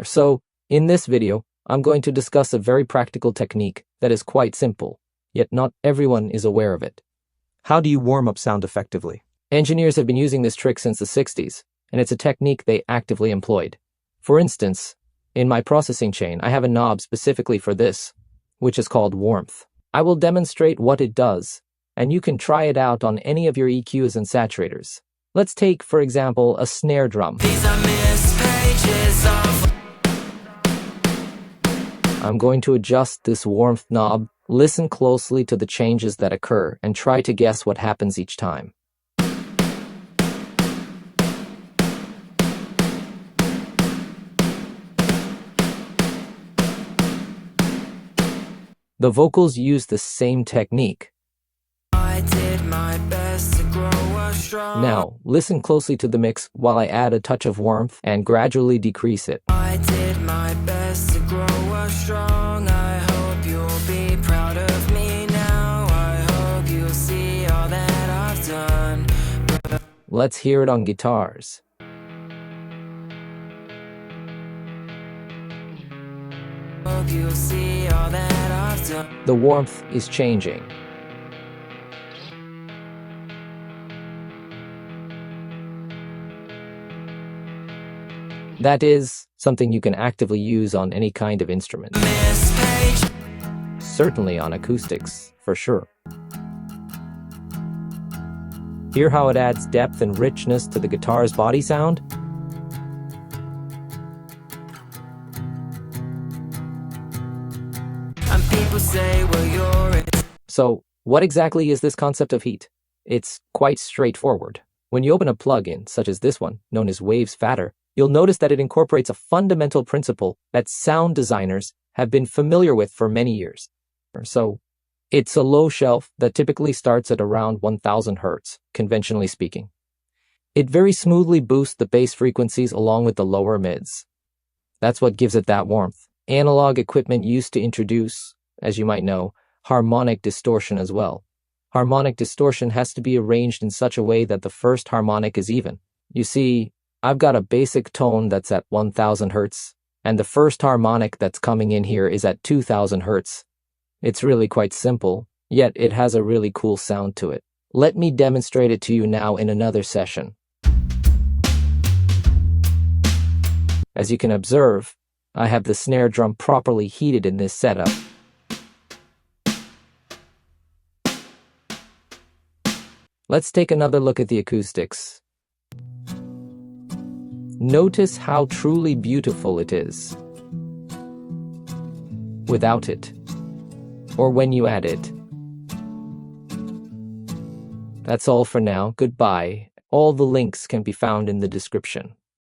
So, in this video, I'm going to discuss a very practical technique that is quite simple, yet not everyone is aware of it. How do you warm up sound effectively? Engineers have been using this trick since the 60s, and it's a technique they actively employed. For instance, in my processing chain, I have a knob specifically for this, which is called warmth. I will demonstrate what it does, and you can try it out on any of your EQs and saturators. Let's take, for example, a snare drum. I'm going to adjust this warmth knob, listen closely to the changes that occur, and try to guess what happens each time. The vocals use the same technique. Now, listen closely to the mix while I add a touch of warmth and gradually decrease it. I did my best to grow us strong. I hope you'll be proud of me now. I hope you'll see all that I've done. Let's hear it on guitars. Hope you'll see all that I've done. The warmth is changing. That is something you can actively use on any kind of instrument. Certainly on acoustics, for sure. Hear how it adds depth and richness to the guitar's body sound? And people say, well, you're it. So, what exactly is this concept of heat? It's quite straightforward. When you open a plugin, such as this one, known as Waves Fader, you'll notice that it incorporates a fundamental principle that sound designers have been familiar with for many years. So, it's a low shelf that typically starts at around 1000 Hz, conventionally speaking. It very smoothly boosts the bass frequencies along with the lower mids. That's what gives it that warmth. Analog equipment used to introduce, as you might know, harmonic distortion as well. Harmonic distortion has to be arranged in such a way that the first harmonic is even. You see, I've got a basic tone that's at 1000 Hz, and the first harmonic that's coming in here is at 2000 Hz. It's really quite simple, yet it has a really cool sound to it. Let me demonstrate it to you now in another session. As you can observe, I have the snare drum properly heated in this setup. Let's take another look at the acoustics. Notice how truly beautiful it is without it, or when you add it. That's all for now. Goodbye. All the links can be found in the description.